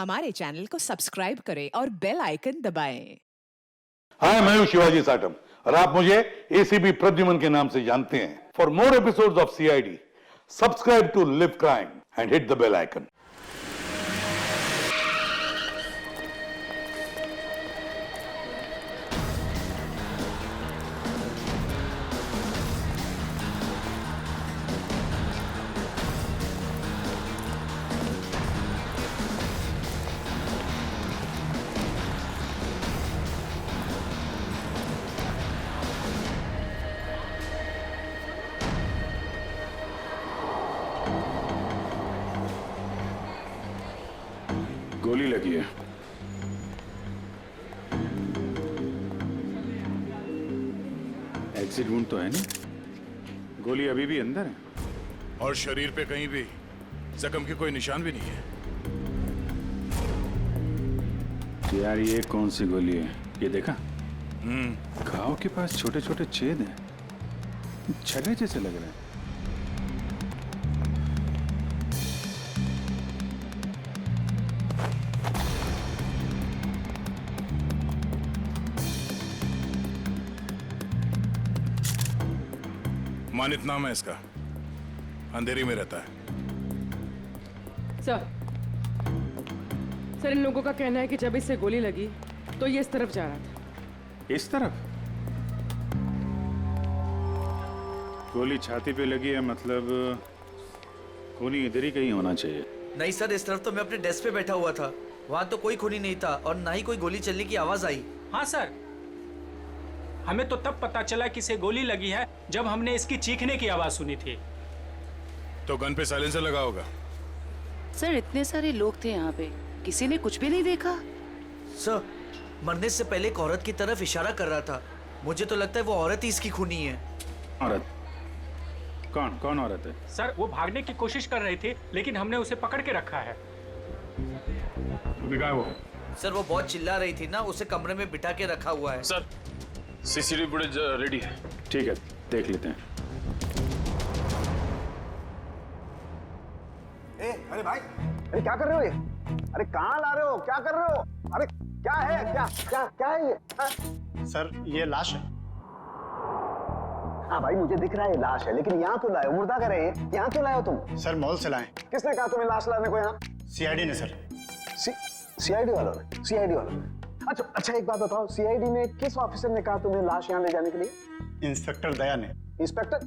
हमारे चैनल को सब्सक्राइब करें और बेल आइकन दबाएं। हाय, मैं हूं शिवाजी साटम और आप मुझे एसीपी प्रद्युमन के नाम से जानते हैं। For more episodes of CID, subscribe to live crime and hit the bell icon. गोली लगी है। एग्जिट वुंड तो है नहीं, गोली अभी भी अंदर है और शरीर पे कहीं भी जख्म के कोई निशान भी नहीं है। यार ये कौन सी गोली है? ये देखा? घाव के पास छोटे छोटे छेद हैं, छले जैसे लग रहे हैं। मानित नाम है इसका, अंधेरी में रहता है। सर इन लोगों का कहना है कि जब इससे गोली लगी तो ये इस तरफ जा रहा था। इस तरफ गोली छाती पे लगी है, मतलब खूनी इधर ही कहीं होना चाहिए। नहीं सर, इस तरफ तो मैं अपने डेस्क पे बैठा हुआ था, वहाँ तो कोई खूनी नहीं था और ना ही कोई गोली चलने की आवाज आई। हाँ सर, हमें तो तब पता चला कि इसे गोली लगी है जब हमने इसकी चीखने की आवाज सुनी थी। तो गन पे साइलेंसर लगा होगा। सर इतने सारे लोग थे यहाँ पे, किसी ने कुछ भी नहीं देखा। सर मरने से पहले एक औरत की तरफ इशारा कर रहा था, मुझे तो लगता है वो औरत ही इसकी खूनी है। औरत? कौन कौन औरत है? सर वो भागने की कोशिश कर रही थी लेकिन हमने उसे पकड़ के रखा है। वो सर वो बहुत चिल्ला रही थी ना, उसे कमरे में बिठा के रखा हुआ है। सर सीसीटीवी फुटेज रेडी है। ठीक है, देख लेते हैं। अरे भाई, अरे क्या कर रहे हो ये? अरे कहाँ ला रहे हो? क्या कर रहे हो? अरे क्या है? क्या क्या क्या है ये? सर ये लाश है। हाँ भाई मुझे दिख रहा है ये लाश है, लेकिन यहाँ क्यों लाए हो? मुर्दा करे ये, यहाँ क्यों लाए हो तुम? सर मॉल से लाए। किसने कहा तुम्हें लाश लाने को यहाँ? सीआईडी ने सर। सीआईडी वालों ने? सीआईडी वालों ने? अच्छा एक बात बताओ, सीआईडी में किस ऑफिसर ने कहा तुम्हें लाश यहाँ ले जाने के लिए? इंस्पेक्टर दया ने। इंस्पेक्टर?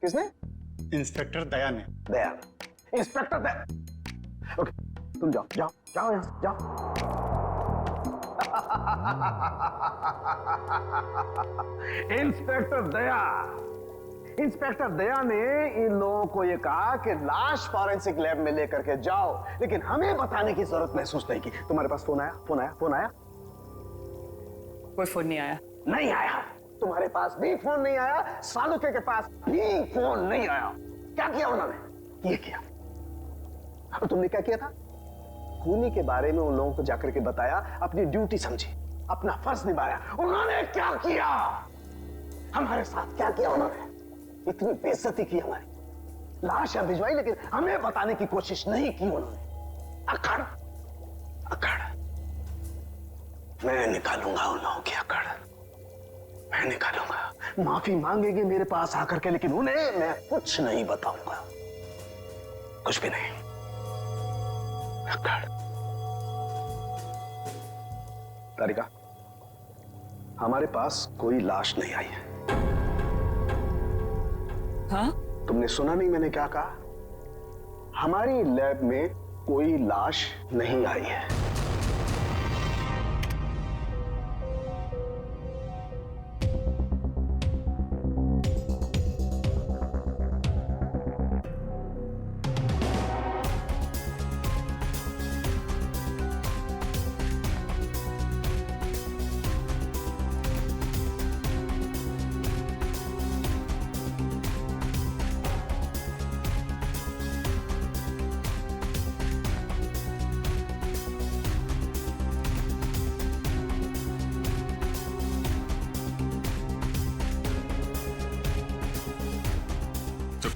किसने? इंस्पेक्टर दया ने। दया। इंस्पेक्टर दया। ओके तुम जाओ जाओ जाओ यहाँ से जाओ। इंस्पेक्टर दया, इंस्पेक्टर दया ने इन लोगों को ये कहा कि लाश फॉरेंसिक लैब में लेकर के जाओ, लेकिन हमें बताने की जरूरत महसूस नहीं की। तुम्हारे पास फोन आया? फोन आया? फोन आया? कोई फोन नहीं आया। नहीं आया? तुम्हारे पास भी फोन नहीं आया? सालुके के पास भी फोन नहीं आया? क्या किया उन्होंने? ये किया। और तुमने क्या किया था? खूनी के बारे में उन लोगों को जाकर के बताया, अपनी ड्यूटी समझी, अपना फर्ज निभाया। उन्होंने क्या किया? हमारे साथ क्या किया उन्होंने? इतनी बेइज्जती की हमारी, लाश यहाँ भिजवाई, लेकिन हमें बताने की कोशिश नहीं की उन्होंने। अकड़ अकड़ मैं निकालूंगा उन लोगों की अकड़, मैं निकालूंगा। माफी मांगेंगे मेरे पास आकर के, लेकिन उन्हें मैं कुछ नहीं बताऊंगा, कुछ भी नहीं। अकड़। तारिका, हमारे पास कोई लाश नहीं आई है। हाँ? तुमने सुना नहीं मैंने क्या कहा? हमारी लैब में कोई लाश नहीं आई है।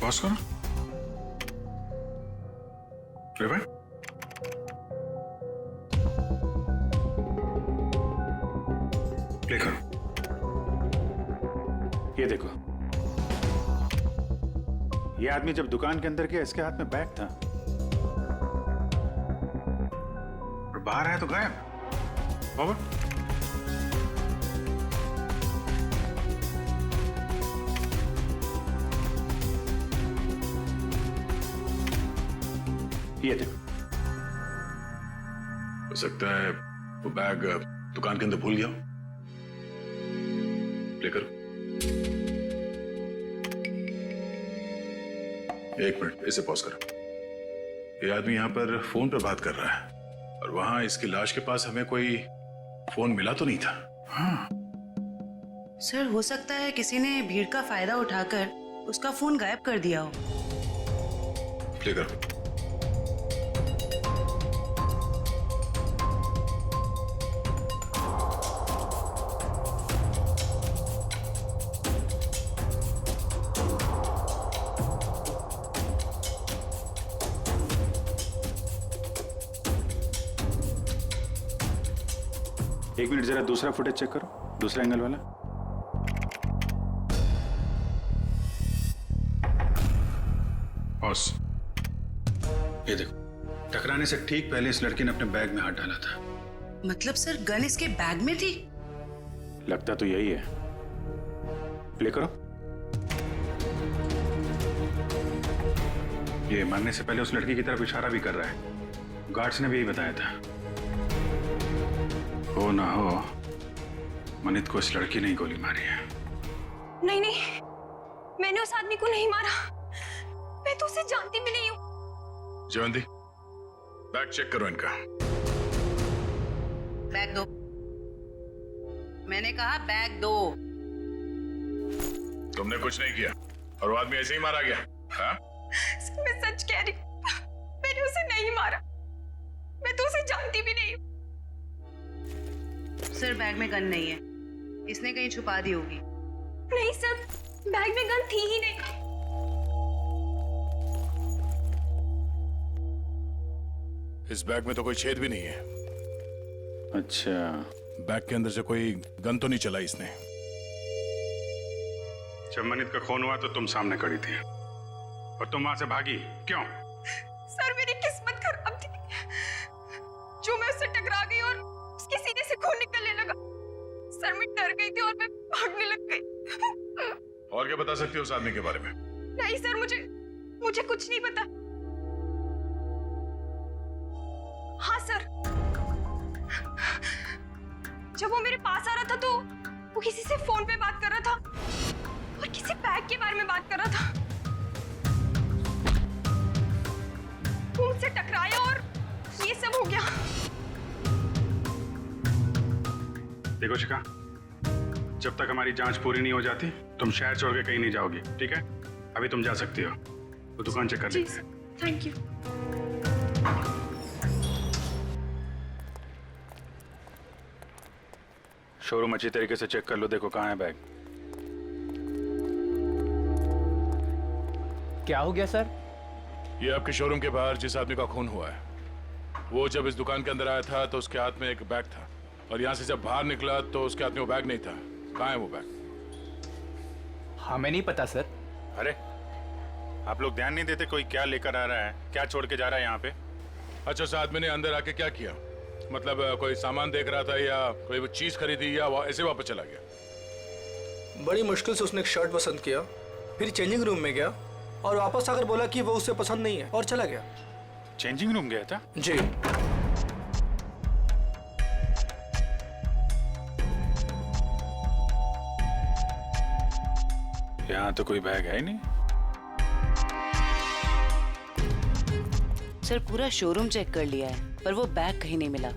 पॉज करो। प्ले करो। ये देखो, ये आदमी जब दुकान के अंदर गया इसके हाथ में बैग था और बाहर आया तो गायब। फॉरवर्ड। ये देखो, हो सकता है वो बैग दुकान के अंदर भूल गया हो। प्ले करो। एक मिनट, इसे पॉज करो। ये आदमी यहाँ पर फोन पर बात कर रहा है और वहां इसकी लाश के पास हमें कोई फोन मिला तो नहीं था। हाँ, सर हो सकता है किसी ने भीड़ का फायदा उठाकर उसका फोन गायब कर दिया हो। प्ले करो। एक मिनट, जरा दूसरा फुटेज चेक करो, दूसरा एंगल वाला। बॉस, ये देखो, टकराने से ठीक पहले इस लड़की ने अपने बैग में हाथ डाला था। मतलब सर गन इसके बैग में थी? लगता तो यही है। प्ले करो। ये मरने से पहले उस लड़की की तरफ इशारा भी कर रहा है। गार्ड्स ने भी यही बताया था। हो ना हो, मनित को इस लड़की ने ही गोली मारी है। नहीं नहीं, मैंने उस आदमी को नहीं मारा। मैं तो उसे जानती भी नहीं हूँ। जयवंती, बैग चेक करो इनका। बैग दो। मैंने कहा बैग दो। तुमने कुछ नहीं किया और वो आदमी ऐसे ही मारा गया। हाँ? मैं सच कह रही हूँ, मैंने उसे नहीं मारा। मैं तो उसे जानती भी नहीं हूँ। सर बैग में गन नहीं है, इसने कहीं छुपा दी होगी। नहीं सर, बैग में गन थी ही नहीं। इस बैग में तो कोई छेद भी नहीं है। अच्छा, बैग के अंदर से कोई गन तो नहीं चला इसने। जब मनित का खून हुआ तो तुम सामने खड़ी थी और तुम वहां से भागी क्यों? सर मेरी किस्मत खराब थी, जो मैं उससे टकरा गई और उसके सीने से खून निकलने लगा। सर मैं डर गई थी और मैं भागने लग गई। और क्या बता सकती हो उस आदमी के बारे में? नहीं सर, मुझे कुछ नहीं पता। हाँ सर, जब वो मेरे पास आ रहा था तो वो किसी से फोन पे बात कर रहा था और किसी बैग के बारे में बात कर रहा था। वो मुझसे टकराया और ये सब हो गया। देखो शिखा, जब तक हमारी जांच पूरी नहीं हो जाती तुम शहर छोड़ के कहीं नहीं जाओगी, ठीक है? अभी तुम जा सकती हो, वो दुकान चेक कर लेते हैं। Thank you. शोरूम अच्छी तरीके से चेक कर लो, देखो कहाँ है बैग। क्या हो गया सर? ये आपके शोरूम के बाहर जिस आदमी का खून हुआ है, वो जब इस दुकान के अंदर आया था तो उसके हाथ में एक बैग था और यहाँ से जब बाहर निकला तो उसके हाथ में वो बैग नहीं था। कहाँ है वो बैग? हमें नहीं पता सर। अरे आप लोग ध्यान नहीं देते कोई क्या लेकर आ रहा है, क्या छोड़ के जा रहा है यहाँ पे? अच्छा, उस आदमी ने अंदर आके क्या किया? मतलब कोई सामान देख रहा था या कोई वो चीज खरीदी या ऐसे वापस चला गया? बड़ी मुश्किल से उसने एक शर्ट पसंद किया, फिर चेंजिंग रूम में गया और वापस आकर बोला कि वो उसे पसंद नहीं है और चला गया। चेंजिंग रूम गया था? जी। यहाँ तो कोई बैग है ही नहीं। सर पूरा शोरूम चेक कर लिया है पर वो बैग कहीं नहीं मिला।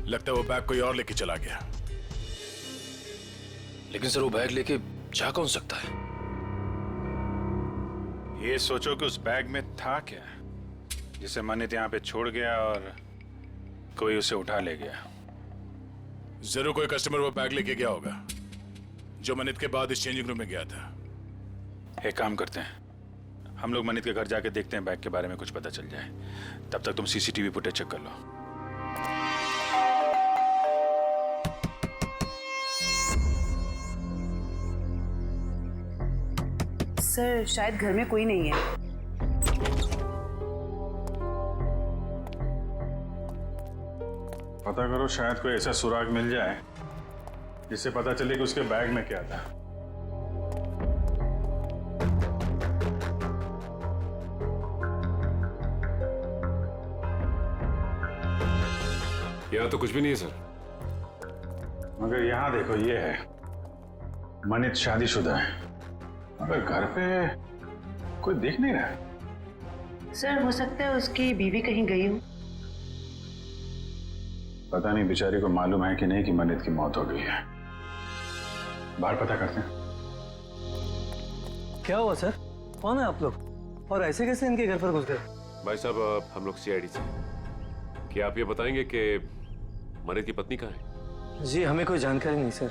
लगता है वो बैग कोई और लेके चला गया। लेकिन सर वो बैग लेके जा कौन सकता है? ये सोचो कि उस बैग में था क्या जिसे मनित यहाँ पे छोड़ गया और कोई उसे उठा ले गया। जरूर कोई कस्टमर वो बैग लेके गया होगा जो मनित के बाद इस चेंजिंग रूम में गया था। एक काम करते हैं, हम लोग मनित के घर जाके देखते हैं बैग के बारे में कुछ पता चल जाए। तब तक तुम सीसीटीवी फुटेज चेक कर लो। सर शायद घर में कोई नहीं है। पता करो, शायद कोई ऐसा सुराग मिल जाए जिससे पता चले कि उसके बैग में क्या था। यहाँ तो कुछ भी नहीं है सर। मगर यहाँ देखो, ये है मनित शादीशुदा है, मगर घर पे कोई देख नहीं रहा। सर हो सकता है उसकी बीवी कहीं गई हो। पता नहीं बेचारी को मालूम है कि नहीं कि मनित की मौत हो गई है। बाहर पता करते हैं। क्या हुआ सर? कौन है आप लोग और ऐसे कैसे इनके घर पर घुस गए? भाई साहब, हम लोग सीआईडी से। क्या आप ये बताएंगे कि मनित की पत्नी कहाँ है? जी हमें कोई जानकारी नहीं सर।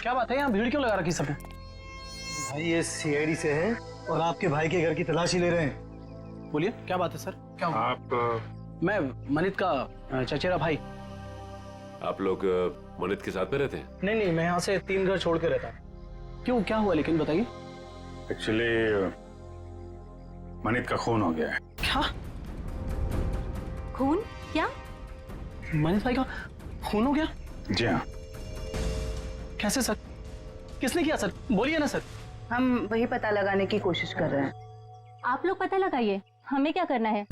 क्या बात है, यहाँ भीड़ क्यों लगा रखी सबने? भाई ये सीआईडी से है और आपके भाई के घर की तलाशी ले रहे हैं। बोलिए क्या बात है सर, क्या हुआ? आप मैं मनित का चचेरा भाई। आप लोग मनित के साथ में रहते हैं? नहीं नहीं, मैं यहाँ से 3 घर छोड़ के रहता हूँ। क्यों, क्या हुआ लेकिन बताइए। एक्चुअली मनित का खून हो गया है। क्या खून? क्या? मनीष भाई का खून हो गया? जी हाँ। कैसे सर? किसने किया सर? बोलिए ना सर। हम वही पता लगाने की कोशिश कर रहे हैं। आप लोग पता लगाइए, हमें क्या करना है।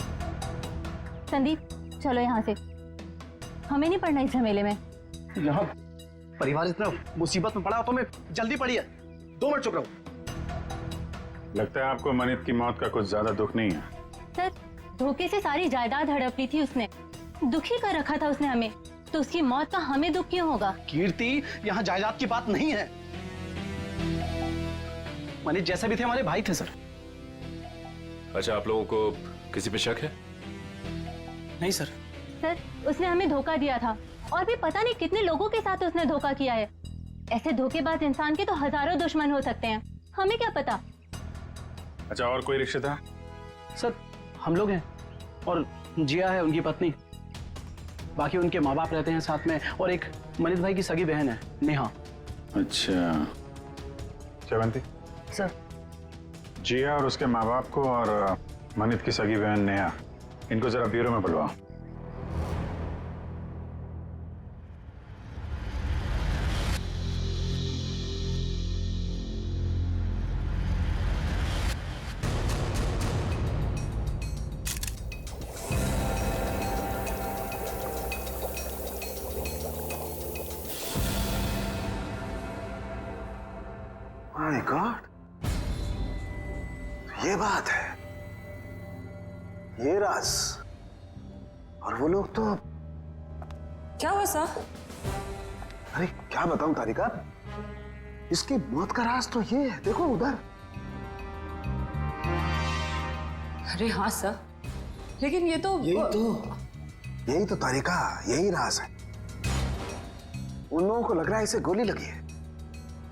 संदीप चलो यहाँ से, हमें नहीं पड़ना इस झमेले में। यहाँ परिवार इतना मुसीबत में पड़ा तो मैं जल्दी पड़ी है। 2 मिनट चुप रहो। लगता है आपको मनित की मौत का कुछ ज्यादा दुख नहीं है। सर धोखे से सारी जायदाद हड़प ली थी उसने, दुखी कर रखा था उसने हमें, तो उसकी मौत का हमें दुख क्यों होगा? कीर्ति, यहाँ जायदाद की बात नहीं है। मनीष जैसे भी थे हमारे भाई थे सर। अच्छा, आप लोगों को किसी पे शक है? नहीं सर। सर उसने हमें धोखा दिया था और भी पता नहीं कितने लोगों के साथ उसने धोखा किया है। ऐसे धोखेबाज इंसान के तो हजारों दुश्मन हो सकते हैं, हमें क्या पता। अच्छा, और कोई रिश्तेदार? सर हम लोग हैं और जिया है उनकी पत्नी, बाकी उनके माँ बाप रहते हैं साथ में, और एक मनीष भाई की सगी बहन है नेहा। अच्छा, श्रवंती सर। जिया और उसके माँ बाप को और मनित की सगी बहन नेहा, इनको जरा ब्यूरो में बुलवाओ। माय गॉड, ये बात है, ये राज। और वो लोग तो क्या हुआ सर? अरे क्या बताऊं तारिका, इसकी मौत का राज तो ये है। देखो उधर। अरे हाँ सर, लेकिन ये तो यही तो तारिका, यही राज है। उन लोगों को लग रहा है इसे गोली लगी है,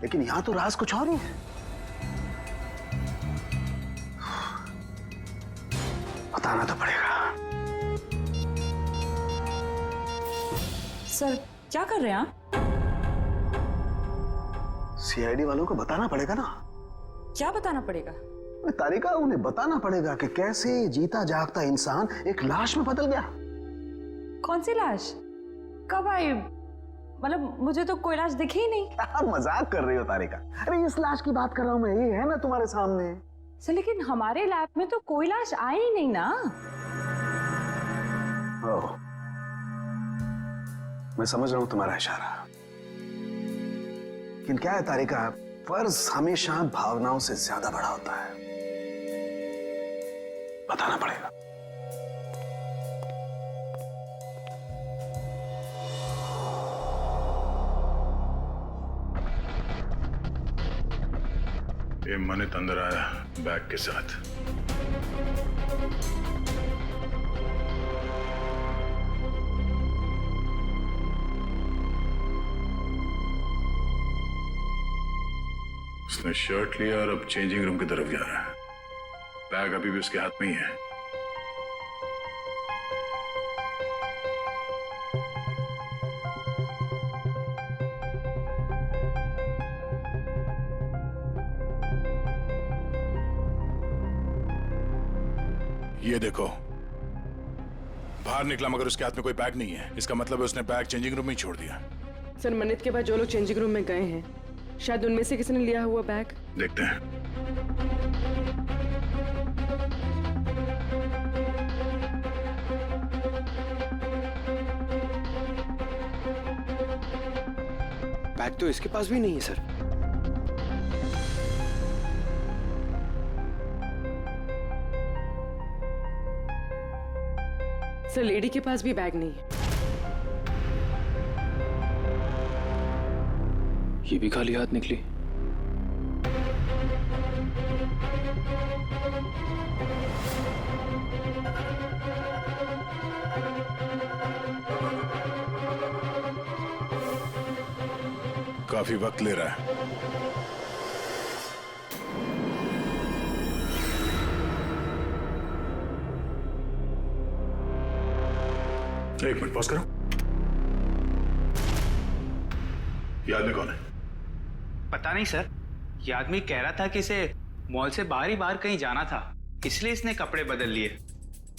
लेकिन यहां तो राज कुछ और ही है। बताना तो पड़ेगा। सर क्या कर रहे हैं आप? सीआईडी वालों को बताना पड़ेगा ना। क्या बताना पड़ेगा? तारिका, उन्हें बताना पड़ेगा कि कैसे जीता जागता इंसान एक लाश में बदल गया। कौन सी लाश? कब आई? मतलब मुझे तो कोई लाश दिखी ही नहीं। आप मजाक कर रही हो तारिका। अरे इस लाश की बात कर रहा हूं मैं, ये है ना तुम्हारे सामने। सर लेकिन हमारे लैब में तो कोई लाश आई ही नहीं ना। ओह, मैं समझ रहा हूं तुम्हारा इशारा। लेकिन क्या है तारिका, फर्ज हमेशा भावनाओं से ज्यादा बड़ा होता है। बताना पड़ेगा। ये मनित अंदर आया बैग के साथ। उसने शर्ट लिया और अब चेंजिंग रूम की तरफ जा रहा है। बैग अभी भी उसके हाथ में ही है। ये देखो, बाहर निकला मगर उसके हाथ में कोई बैग नहीं है। इसका मतलब है उसने बैग चेंजिंग रूम में ही छोड़ दिया। सर मनित के बाद जो लोग चेंजिंग रूम में गए हैं, शायद उनमें से किसी ने लिया हुआ बैग। देखते हैं। बैग तो इसके पास भी नहीं है सर। सर लेडी के पास भी बैग नहीं है। ये भी खाली हाथ निकली। काफी वक्त ले रहा है। एक मिनट पॉज करो। ये आदमी कौन है? पता नहीं सर, ये आदमी कह रहा था कि इसे मॉल से बाहर ही बाहर कहीं जाना था, इसलिए इसने कपड़े बदल लिए।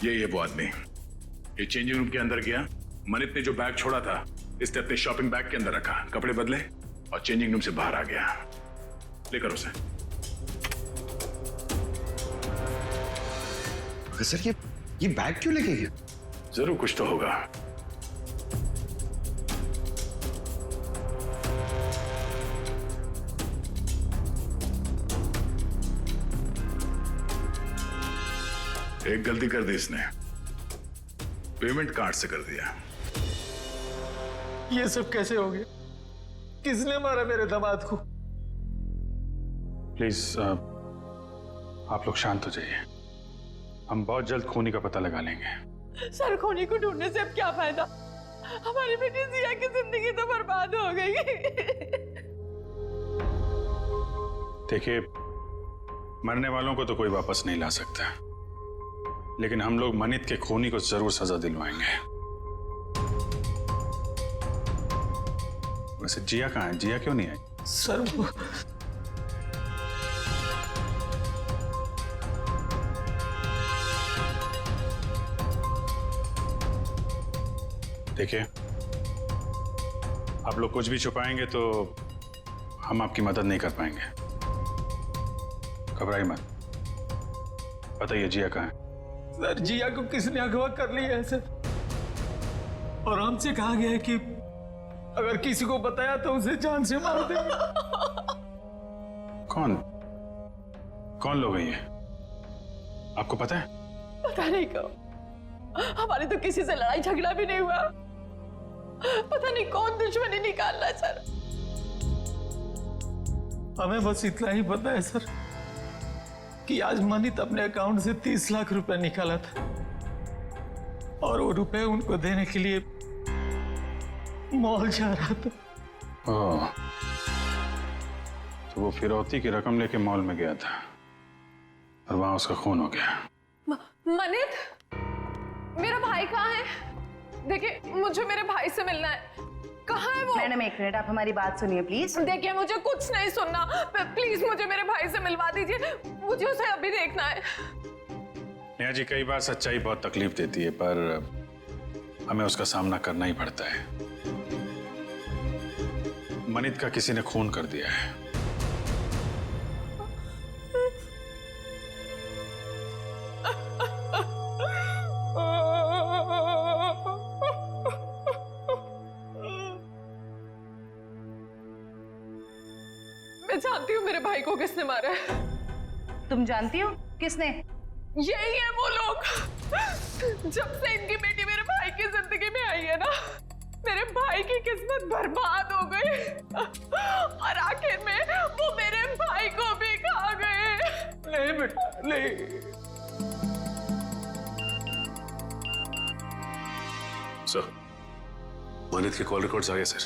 ये वो आदमी। ये चेंजिंग रूम के अंदर गया, मनित ने जो बैग छोड़ा था इसने अपने शॉपिंग बैग के अंदर रखा, कपड़े बदले और चेंजिंग रूम से बाहर आ गया। लेकर उसे। सर ये बैग क्यों लेके गया? जरूर कुछ तो होगा। एक गलती कर दी इसने, पेमेंट कार्ड से कर दिया। ये सब कैसे हो गया? किसने मारा मेरे दामाद को? प्लीज आप लोग शांत हो जाइए। हम बहुत जल्द खूनी का पता लगा लेंगे। सर खूनी को ढूंढने से अब क्या फायदा? हमारी बेटी जिया की जिंदगी तो बर्बाद हो गई। देखिए, मरने वालों को तो कोई वापस नहीं ला सकता, लेकिन हम लोग मनित के खूनी को जरूर सजा दिलवाएंगे। वैसे जिया कहाँ है? जिया क्यों नहीं आई? सर वो देखिए, आप लोग कुछ भी छुपाएंगे तो हम आपकी मदद नहीं कर पाएंगे। घबराइए मत, बताइए जिया कहाँ है? सर जिया को किसने अगवा कर लिया है सर, और हमसे कहा गया है कि अगर किसी को बताया तो उसे जान से मार देंगे। कौन लोग हैं ये? आपको पता है? पता नहीं कब, हमारी तो किसी से लड़ाई झगड़ा भी नहीं हुआ। पता नहीं कौन दुश्मनी निकाल रहा है सर। हमें बस इतना ही पता है सर कि आज मनित अपने अकाउंट से 30 लाख रुपए निकाला था और वो रुपए उनको देने के लिए मॉल जा रहा था। ओह, तो वो फिरौती की रकम लेके मॉल में गया था और वहां उसका खून हो गया। मनित, मेरा भाई कहाँ है? देखिए, मुझे मेरे भाई से मिलना है। कहाँ है वो? मैडम एक मिनट, आप हमारी बात सुनिए प्लीज। देखिए, मुझे कुछ नहीं सुनना। प्लीज मुझे मेरे भाई से मिलवा दीजिए, मुझे उसे अभी देखना है। नेहा जी, कई बार सच्चाई बहुत तकलीफ देती है, पर हमें उसका सामना करना ही पड़ता है। मनित का किसी ने खून कर दिया है। मैं जानती हूँ मेरे भाई को किसने मारा है। तुम जानती हो किसने? यही है वो लोग। जब से इनकी बेटी मेरे भाई की जिंदगी में आई है ना, मेरे भाई की किस्मत बर्बाद हो गई और आखिर में वो मेरे भाई को भी खा गए। नहीं बेटा, नहीं। सर, मनित के कॉल रिकॉर्ड्स आ गए सर।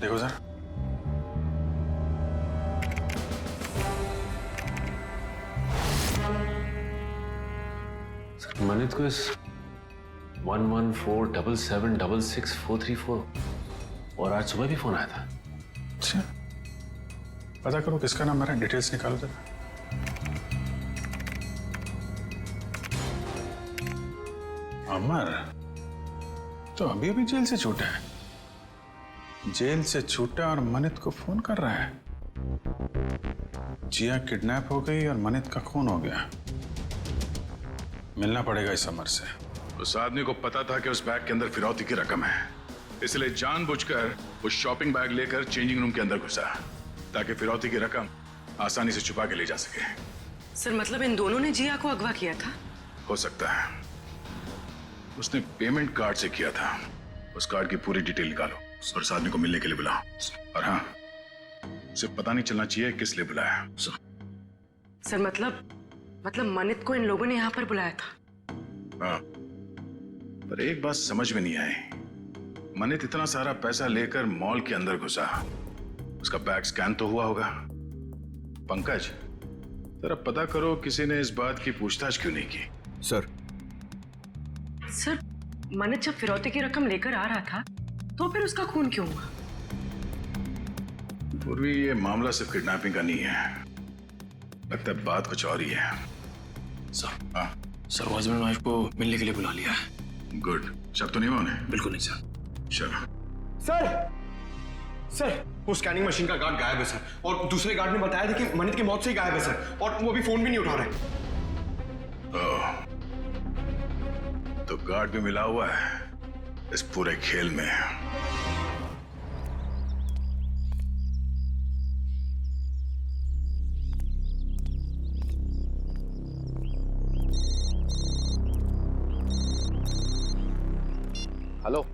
देखो सर, मनित को इस 1147776644 और आज सुबह भी फोन आया था। अच्छा, पता करो किसका नंबर है, डिटेल्स निकालो जरा। अमर तो अभी अभी जेल से छूटा है। जेल से छूटा और मनित को फोन कर रहा है। जिया किडनैप हो गई और मनित का खून हो गया। मिलना पड़ेगा इस अमर से। उस आदमी को पता था कि उस बैग के अंदर फिरौती की रकम है, इसलिए जानबूझकर उस शॉपिंग बैग लेकर चेंजिंग रूम के अंदर घुसा ताकि फिरौती की रकम आसानी से छुपा के ले जा सके। सर मतलब इन दोनों ने जिया को अगवा किया था? हो सकता है। उसने पेमेंट कार्ड से किया था। उस कार्ड की पूरी डिटेल निकालो और उस आदमी को मिलने के लिए बुलाओ। और हाँ, उसे पता नहीं चलना चाहिए किस लिए बुलाया। सर मतलब मनित को इन लोगों ने यहाँ पर बुलाया था? हाँ, पर एक बात समझ में नहीं आई। मनित इतना सारा पैसा लेकर मॉल के अंदर घुसा, उसका बैग स्कैन तो हुआ होगा। पंकज, जरा पता करो किसी ने इस बात की पूछताछ क्यों नहीं की। सर मनित जब फिरौती की रकम लेकर आ रहा था तो फिर उसका खून क्यों हुआ? पूर्वी, ये मामला सिर्फ किडनैपिंग का नहीं है, लगता है बात कुछ और ही है। सर हस्बैंड वाइफ को मिलने के लिए बुला लिया है। गुड। शक तो नहीं हुआ उन्हें? बिल्कुल नहीं सर। चलो। सर वो स्कैनिंग मशीन का गार्ड गायब है सर, और दूसरे गार्ड ने बताया था कि मनित की मौत से ही गायब है सर, और वो अभी फोन भी नहीं उठा रहे। तो गार्ड भी मिला हुआ है इस पूरे खेल में। हेलो,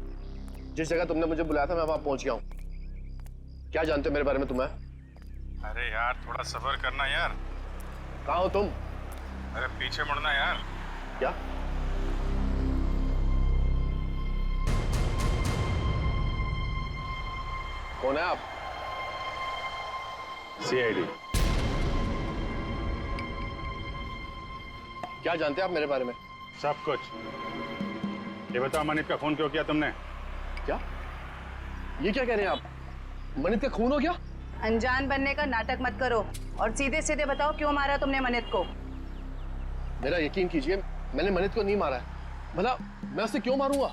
जिस जगह तुमने मुझे बुलाया था मैं वहां पहुंच गया हूँ। क्या जानते हो मेरे बारे में तुम्हें? अरे यार थोड़ा सब्र करना यार। कहाँ हो तुम? अरे पीछे मुड़ना यार। क्या? कौन है आप? सीआईडी। क्या जानते हैं आप मेरे बारे में? सब कुछ। ये बताओ, मनित का खून क्यों किया तुमने? क्या? ये क्या कह रहे हैं आप? मनित का खून हो गया? अनजान बनने का नाटक मत करो और सीधे सीधे बताओ क्यों मारा तुमने मनित को? मेरा यकीन कीजिए, मैंने मनित को नहीं मारा है। भला मैं उसे क्यों मारूंगा?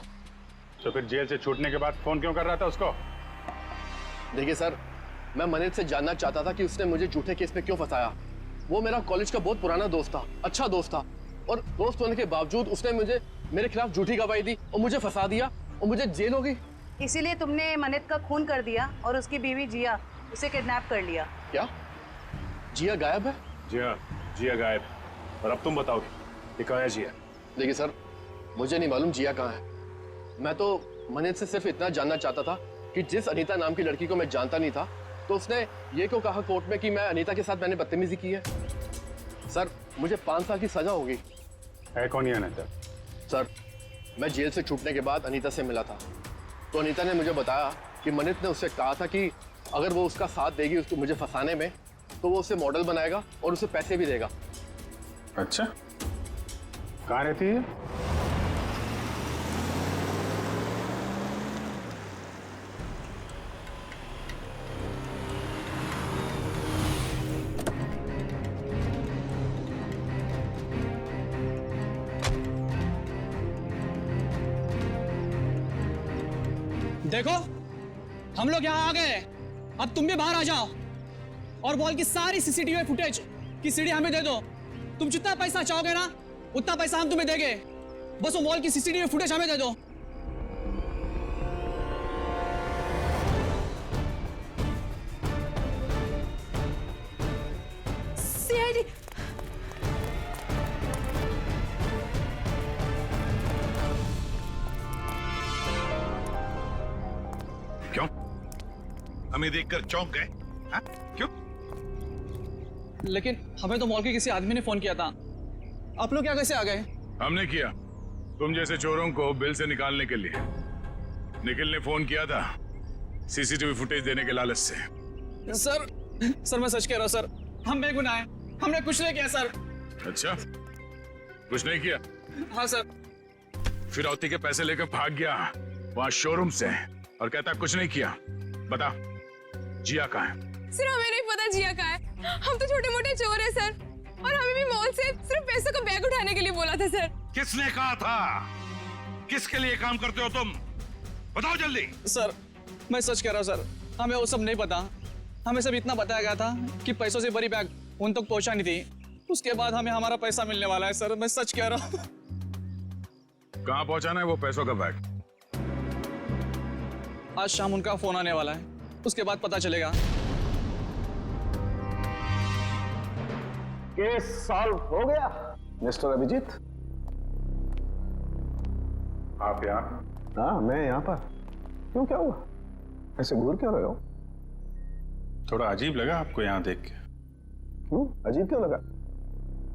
तो फिर जेल से छूटने के बाद फोन क्यों कर रहा था उसको? देखिए सर, मैं मनित से जानना चाहता था कि उसने मुझे झूठे केस में क्यों फंसाया। वो मेरा कॉलेज का बहुत पुराना दोस्त था, अच्छा दोस्त था, और दोस्त होने के बावजूद उसने मेरे खिलाफ झूठी गवाही दी और मुझे फंसा दिया और मुझे जेल हो गई। इसीलिए तुमने मनित का खून कर दिया और उसकी बीवी जिया उसे किडनैप कर लिया। क्या? जिया गायब है? जिया गायब। और अब तुम बताओ कि कहाँ है जिया? देखिए सर, मुझे नहीं मालूम जिया कहाँ है। मैं तो मनित से सिर्फ इतना जानना चाहता था कि जिस अनीता नाम की लड़की को मैं जानता नहीं था, तो उसने ये क्यों कहा कोर्ट में कि मैं अनीता के साथ मैंने बदतमीजी की है। सर मुझे 5 साल की सजा होगी। है कौन ये अनीता? सर मैं जेल से छूटने के बाद अनीता से मिला था, तो अनीता ने मुझे बताया कि मनित ने उससे कहा था कि अगर वो उसका साथ देगी उसको मुझे फंसाने में, तो वो उसे मॉडल बनाएगा और उसे पैसे भी देगा। अच्छा, कहाँ रहती है? देखो हम लोग यहाँ आ गए, अब तुम भी बाहर आ जाओ और मॉल की सारी सीसीटीवी फुटेज की सीडी हमें दे दो। तुम जितना पैसा चाहोगे ना उतना पैसा हम तुम्हें देंगे, बस वो मॉल की सीसीटीवी फुटेज हमें दे दो। सीआईडी क्यों? हमें देखकर चौंक गए? हाँ? क्यों? लेकिन हमें तो मॉल के किसी आदमी ने फोन किया था, आप लोग क्या कैसे आ गए? हमने किया, तुम जैसे चोरों को बिल से निकालने के लिए। निखिल ने फोन किया था सीसीटीवी फुटेज देने के लालच से। सर मैं सच कह रहा हूँ सर, हम बेगुनाह हैं, हमने कुछ नहीं किया सर। अच्छा, कुछ नहीं किया? हाँ सर। फिरौती के पैसे लेकर भाग गया वहां शोरूम से और कहता कुछ नहीं किया। बता, जिया कहाँ है? सर हमें नहीं पता जिया कहाँ है, हम तो छोटे मोटे चोर हैं सर, और हमें भी मॉल से सिर्फ पैसों का बैग उठाने के लिए बोला था सर। किसने कहा था? किसके लिए काम करते हो तुम? बताओ जल्दी। सर मैं सच कह रहा हूँ सर, हमें वो सब नहीं पता। हमें सब इतना बताया गया था कि पैसों से बड़ी बैग उन तक पहुंचानी थी, उसके बाद हमें हमारा पैसा मिलने वाला है। सर मैं सच कह रहा हूँ। कहाँ पहुंचाना है वो पैसों का बैग? आज शाम उनका फोन आने वाला है, उसके बाद पता चलेगा। केस सॉल्व हो गया मिस्टर अभिजीत। आप यहाँ? हाँ मैं यहाँ पर। क्यों, क्या हुआ? ऐसे घूर क्यों रहे हो? थोड़ा अजीब लगा आपको यहाँ देख के। क्यों अजीब क्यों लगा?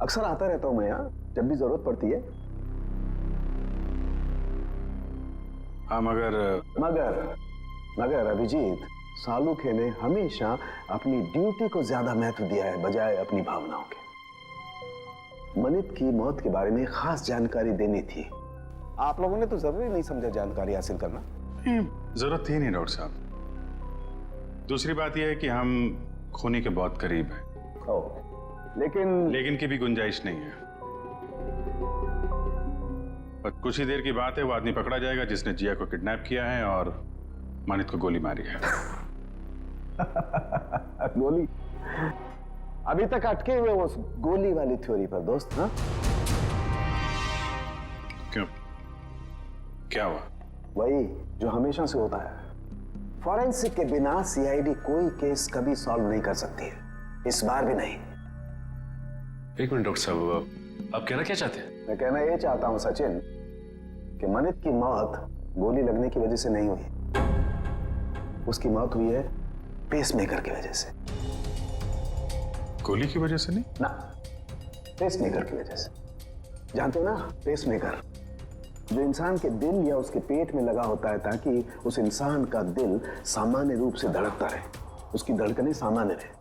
अक्सर आता रहता हूँ मैं यहाँ जब भी जरूरत पड़ती है। हाँ मगर अभिजीत, सालुखे ने हमेशा अपनी ड्यूटी को ज्यादा महत्व दिया है बजाय अपनी भावनाओं के। मनित की मौत के बारे में खास जानकारी देनी थी। आप लोगों ने तो जरूरी नहीं समझा जानकारी हासिल करना। जरूरत थी नहीं डॉक्टर साहब। दूसरी बात यह है कि हम खूनी के बहुत करीब हैं। लेकिन की भी गुंजाइश नहीं है। और कुछ ही देर की बात है, वो आदमी पकड़ा जाएगा जिसने जिया को किडनैप किया है और मानित को गोली मारी है। गोली? अभी तक अटके हुए उस गोली वाली थ्योरी पर दोस्त। हाँ क्यों, क्या हुआ? वही जो हमेशा से होता है। फॉरेंसिक के बिना सीआईडी कोई केस कभी सॉल्व नहीं कर सकती है, इस बार भी नहीं। एक मिनट डॉक्टर साहब, आप कहना क्या चाहते हैं? मैं कहना ये चाहता हूं सचिन कि मनित की मौत गोली लगने की वजह से नहीं हुई, उसकी मौत हुई है पेसमेकर की वजह से। गोली की वजह से नहीं ना, पेसमेकर की वजह से। जानते हो ना, पेसमेकर जो इंसान के दिल या उसके पेट में लगा होता है ताकि उस इंसान का दिल सामान्य रूप से धड़कता रहे, उसकी धड़कनें सामान्य रहे।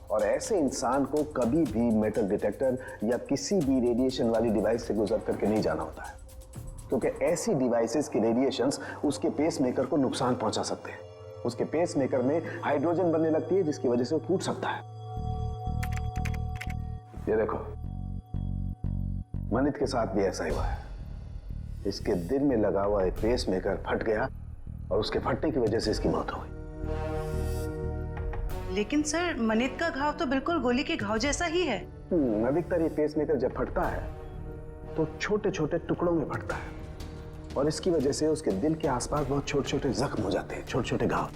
और ऐसे इंसान को कभी भी मेटल डिटेक्टर या किसी भी रेडिएशन वाली डिवाइस से गुजर करके नहीं जाना होता है, क्योंकि ऐसी डिवाइसेस की रेडिएशंस उसके पेसमेकर को नुकसान पहुंचा सकते हैं। उसके पेसमेकर में हाइड्रोजन बनने लगती है जिसकी वजह से वो फूट सकता है। ये देखो, मनित के साथ भी ऐसा ही हुआ है। इसके दिल में लगा हुआ एक पेसमेकर फट गया और उसके फटने की वजह से इसकी मौत हो गई। लेकिन सर, मनित का घाव तो बिल्कुल गोली के घाव जैसा ही है। अधिकतर ये पेसमेकर जब फटता है तो छोटे छोटे टुकड़ों में फटता है और इसकी वजह से उसके दिल के आसपास बहुत छोटे छोटे जख्म हो जाते हैं, छोटे छोटे घाव।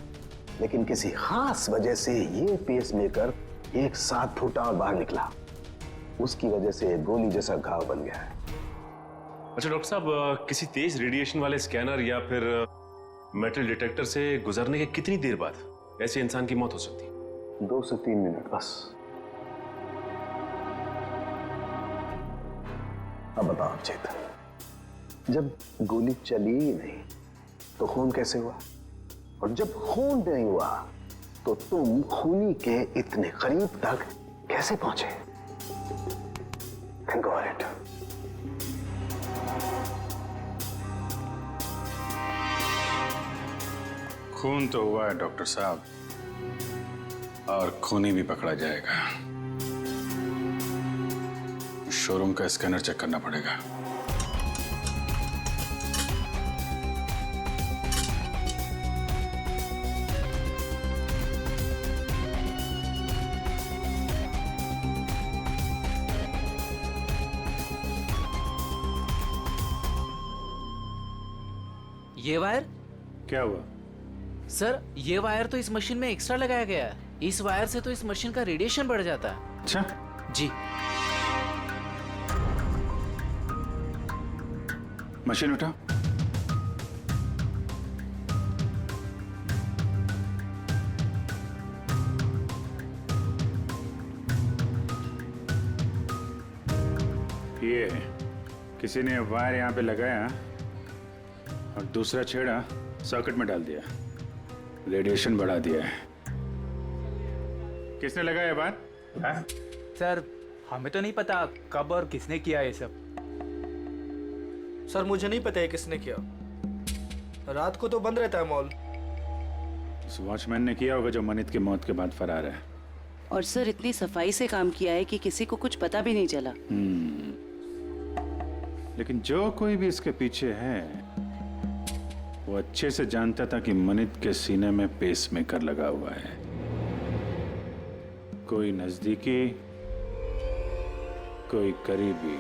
लेकिन किसी खास वजह से ये पेसमेकर एक साथ फूटा और बाहर निकला, उसकी वजह से गोली जैसा घाव बन गया है। अच्छा डॉक्टर साहब, किसी तेज रेडिएशन वाले स्कैनर या फिर मेटल डिटेक्टर से गुजरने के कितनी देर बाद ऐसे इंसान की मौत हो सकती है? 2 से 3 मिनट बस। अब बताओ चेतन, जब गोली चली ही नहीं तो खून कैसे हुआ? और जब खून नहीं हुआ तो तुम खूनी के इतने करीब तक कैसे पहुंचे? Think of it. खून तो हुआ है डॉक्टर साहब, और खूनी भी पकड़ा जाएगा। शोरूम का स्कैनर चेक करना पड़ेगा। ये वायर? क्या हुआ? सर ये वायर तो इस मशीन में एक्स्ट्रा लगाया गया है। इस वायर से तो इस मशीन का रेडिएशन बढ़ जाता है। अच्छा जी। मशीन उठा। ये किसी ने वायर यहाँ पे लगाया और दूसरा छेड़ा सॉकेट में डाल दिया, रेडिएशन बढ़ा दिया है। किसने लगाया बात? सर हमें तो नहीं पता कब और किसने किया ये सब। सर मुझे नहीं पता है किसने किया, रात को तो बंद रहता है मॉल। उस वॉचमैन ने किया होगा जो मनित की मौत के बाद फरार है। और सर इतनी सफाई से काम किया है कि किसी को कुछ पता भी नहीं चला। लेकिन जो कोई भी इसके पीछे है वो अच्छे से जानता था कि मनित के सीने में पेसमेकर लगा हुआ है। कोई नजदीकी, कोई करीबी।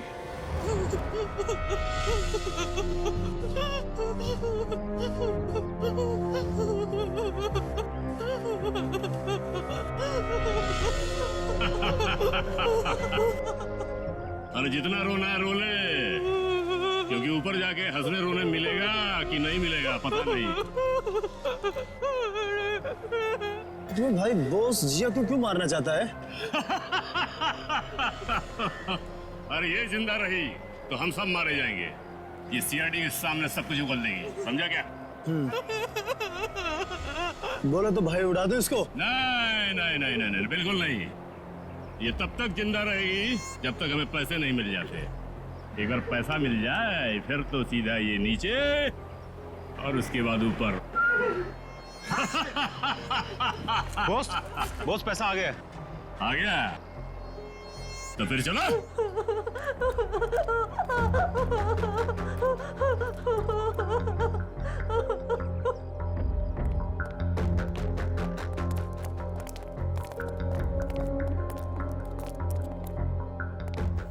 अरे जितना रोना है रो ले, क्योंकि ऊपर जाके हंसने रोने मिलेगा कि नहीं मिलेगा पता नहीं। तो भाई बॉस जिया को क्यों मारना चाहता है? अरे ये जिंदा रही तो हम सब मारे जाएंगे। ये सीआईडी के सामने सब कुछ उगल देगी, समझा क्या? बोलो तो भाई उड़ा दो इसको। नहीं नहीं नहीं नहीं नहीं, बिल्कुल नहीं। ये तब तक जिंदा रहेगी जब तक हमें पैसे नहीं मिल जाते। एक बार पैसा मिल जाए फिर तो सीधा ये नीचे और उसके बाद ऊपर। बॉस पैसा आ गया। आ गया तो फिर चलो।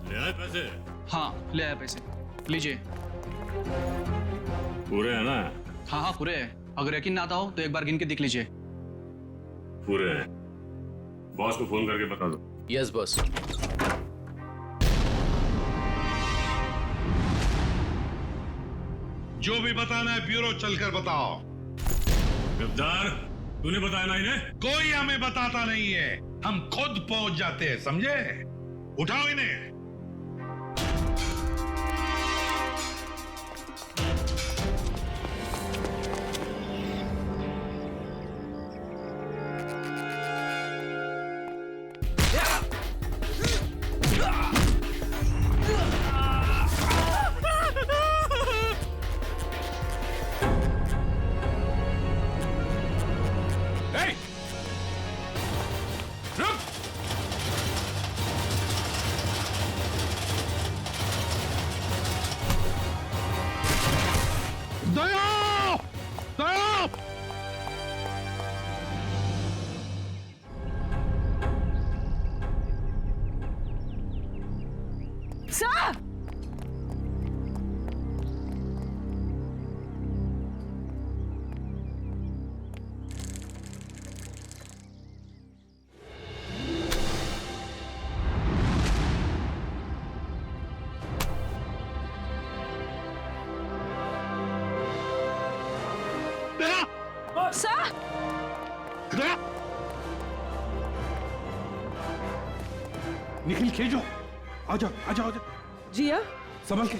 ले आए पैसे? हाँ ले आया पैसे, लीजिए। पूरे है ना? हाँ हाँ पूरे है। अगर यकीन ना आता हो तो एक बार गिन के देख लीजिए। पूरे हैं। बॉस को फोन करके बता दो। Yes boss. जो भी बताना है ब्यूरो चलकर बताओ। गद्दार, तूने बताया ना इन्हें? कोई हमें बताता नहीं है, हम खुद पहुंच जाते हैं, समझे? उठाओ इन्हें। सर! सर! निखिल खेजो, आजा आजा आजा। जिया संभल के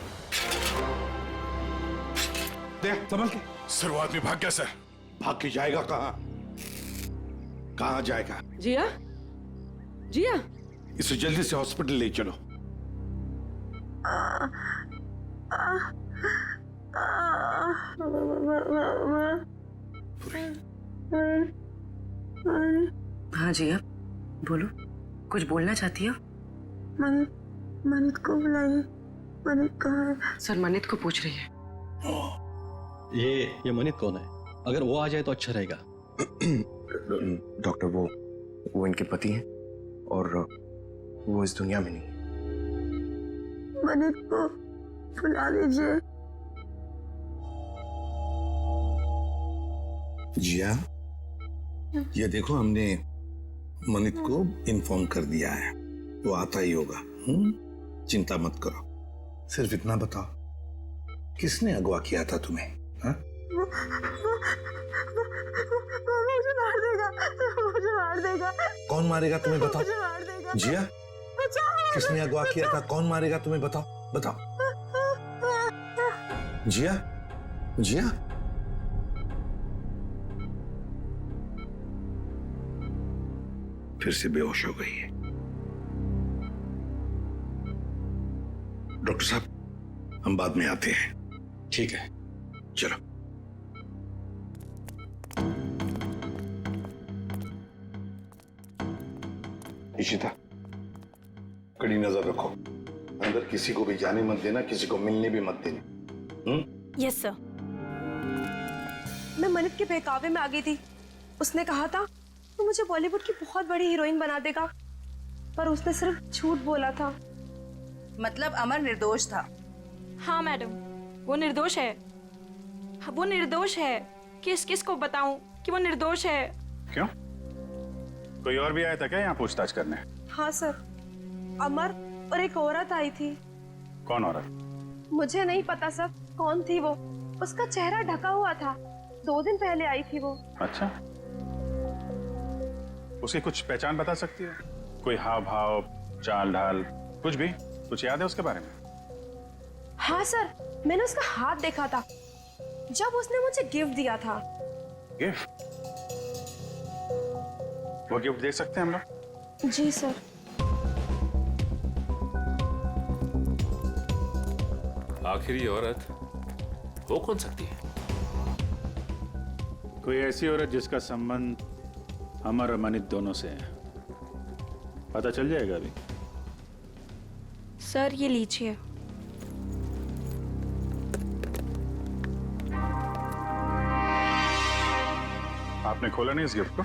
दे, संभल के। सर वो आदमी भाग गया सर। भाग के जाएगा कहाँ? कहाँ जाएगा? जिया जिया इसे जल्दी से हॉस्पिटल ले चलो। हाँ जिया बोलो, कुछ बोलना चाहती हो? मनित को बुलाइए। मनित कहाँ है? सर मनित को पूछ रही है। ये मनित कौन है? अगर वो आ जाए तो अच्छा रहेगा। डॉक्टर वो इनके पति हैं और वो इस दुनिया में नहीं। मनित को बुला लीजिए। जिया, ये देखो हमने मनित को इन्फॉर्म कर दिया है, वो आता ही होगा। चिंता मत करो। सिर्फ इतना बताओ, किसने अगवा किया था तुम्हें? हाँ? वो मुझे मार देगा, मुझे मार देगा। कौन मारेगा तुम्हें बताओ? मुझे मार देगा। जिया, किसने अगवा किया था? कौन मारेगा तुम्हें बताओ? बताओ। जिया, जिया, फिर से बेहोश हो गई है। डॉक्टर साहब, हम बाद में आते हैं। ठीक है, चलो। इशिता, कड़ी नजर रखो। अंदर किसी को भी जाने मत देना, किसी को मिलने भी मत देना। Yes sir. मैं मनित के बहकावे में आ गई थी। उसने कहा था वो मुझे बॉलीवुड की बहुत बड़ी हीरोइन बना देगा, पर उसने सिर्फ झूठ बोला था। मतलब अमर निर्दोष था? हाँ मैडम, वो निर्दोष है। वो निर्दोष है। किस को बताऊं कि वो निर्दोष है? क्यों? कोई और भी आया था क्या यहाँ पूछताछ करने? हाँ सर, अमर और एक औरत आई थी। कौन औरत? मुझे नहीं पता सर कौन थी वो। उसका चेहरा ढका हुआ था। 2 दिन पहले आई थी वो। अच्छा, उसकी कुछ पहचान बता सकती है? कोई हाव भाव, चाल ढाल, कुछ भी? कुछ याद है उसके बारे में? हाँ सर, मैंने उसका हाथ देखा था जब उसने मुझे गिफ्ट दिया था। गिफ्ट? वो गिफ्ट दे सकते हैं हम लोग? जी सर। आखिर ये औरत हो कौन सकती है? कोई ऐसी औरत जिसका संबंध अमर और मनित दोनों से है। पता चल जाएगा अभी। सर ये लीजिए। आपने खोला नहीं इस गिफ्ट को?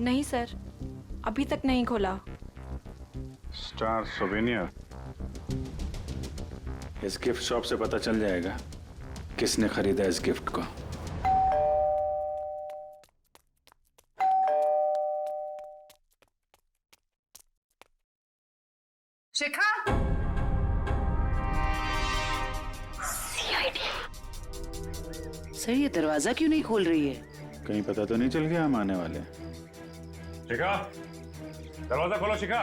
नहीं सर, अभी तक नहीं खोला। Star souvenir. इस गिफ्ट शॉप से पता चल जाएगा किसने खरीदा इस गिफ्ट को। शिखा! सर ये दरवाजा क्यों नहीं खोल रही है? कहीं पता तो नहीं चल गया हम आने वाले? शिखा, दरवाजा खोलो शिखा।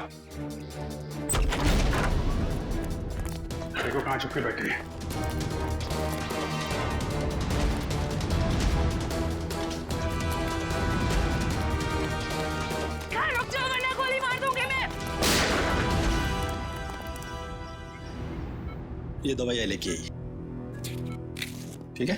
देखो कहाँ छुप के बैठी है। रुक जाओ वरना गोली मार दूंगी मैं। ये दवाई लेके आई, ठीक है?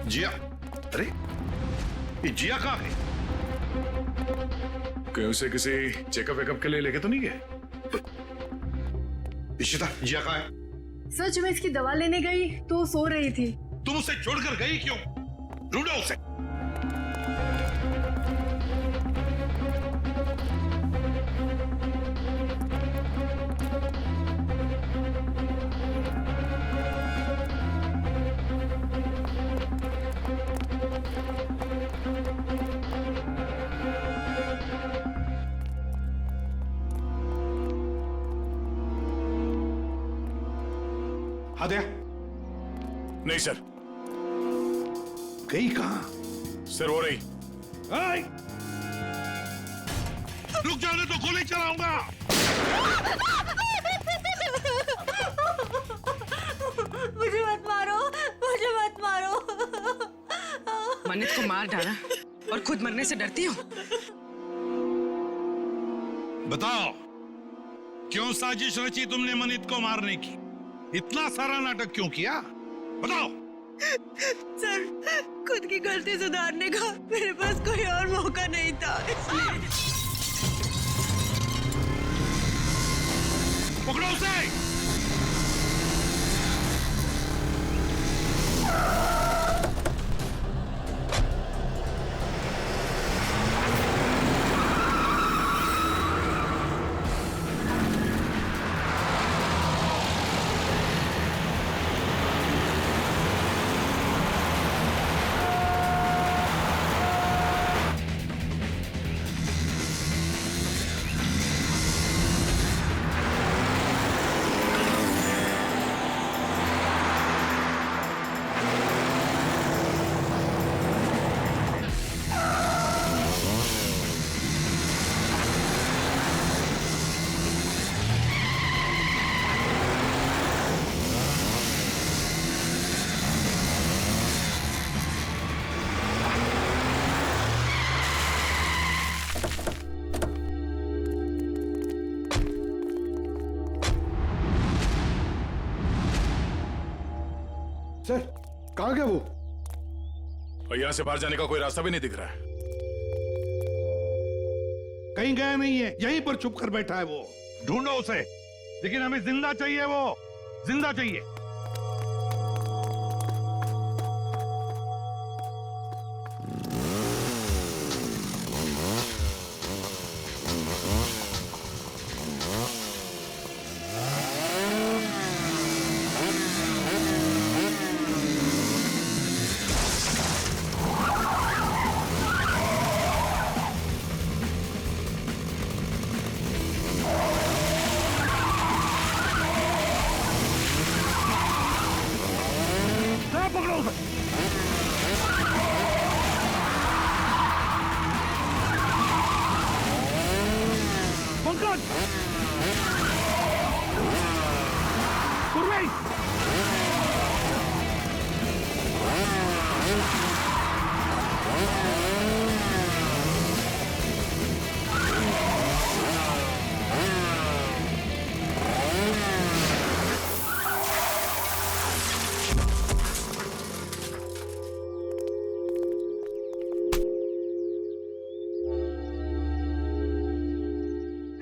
जिया? अरे ये जिया कहाँ है? कहीं उसे किसी चेकअप वेकअप के लिए लेके तो नहीं गए? इशिता, जिया कहाँ है? सर जब मैं इसकी दवा लेने गई तो वो सो रही थी। तुम उसे छोड़कर गई क्यों? ढूंढो उसे। हाँ दया। नहीं सर। गई कहाँ? सर हो रही। रुक जाने तो गोली चलाऊंगा। मुझे मत मारो, मुझे मत मारो। मनित को मार डाला और खुद मरने से डरती हो? बताओ, क्यों साजिश रची तुमने मनित को मारने की? इतना सारा नाटक क्यों किया? बताओ। सर, खुद की गलती सुधारने का मेरे पास कोई और मौका नहीं था, इसलिए। पकड़ो उसे। सर कहाँ गया वो? और यहाँ से बाहर जाने का कोई रास्ता भी नहीं दिख रहा है। कहीं गया नहीं है, यहीं पर छुप कर बैठा है वो। ढूंढो उसे, लेकिन हमें जिंदा चाहिए, वो जिंदा चाहिए।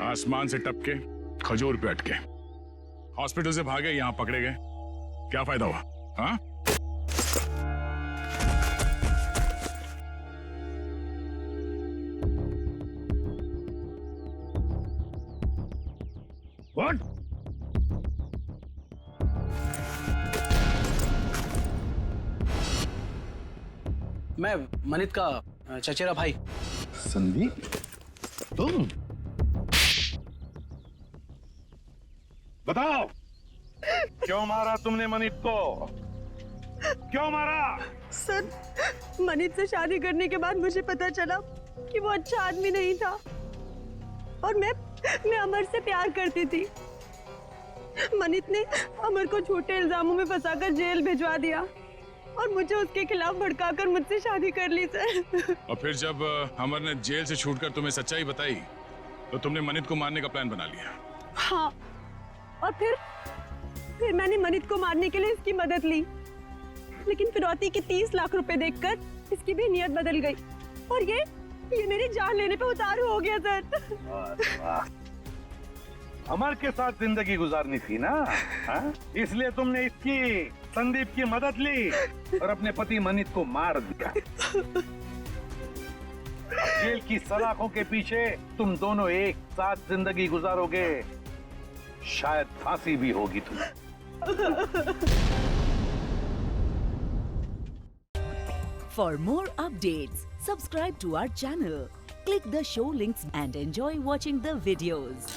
आसमान से टपके खजूर पे अटके, हॉस्पिटल से भागे, यहाँ पकड़े गए, क्या फायदा हुआ? हाँ? What? मैं मनित का चचेरा भाई। संदीप, तुम? बताओ, क्यों मारा तुमने मनित को? क्यों मारा? सर, मनित से शादी करने के बाद मुझे पता चला कि वो अच्छा आदमी नहीं था और मैं अमर से प्यार करती थी। मनित ने अमर को झूठे इल्जामों में फंसाकर जेल भिजवा दिया और मुझे उसके खिलाफ भड़काकर मुझसे शादी कर ली सर। और फिर जब अमर ने जेल से छूटकर तुम्हें सच्चाई बताई तो तुमने मनित को मारने का प्लान बना लिया। हाँ, और फिर मैंने मनित को मारने के लिए इसकी मदद ली, लेकिन फिरौती की 30 लाख रुपए देखकर इसकी भी नियत बदल गई और ये मेरी जान लेने पे उतारू हो गया सर। अमर के साथ जिंदगी गुजारनी थी ना, हाँ? इसलिए तुमने इसकी, संदीप की मदद ली और अपने पति मनित को मार दिया। जेल की सलाखों के पीछे तुम दोनों एक साथ जिंदगी गुजारोगे, शायद फांसी भी होगी तुम्हें। For more updates, subscribe to our channel, click the show links and enjoy watching the videos.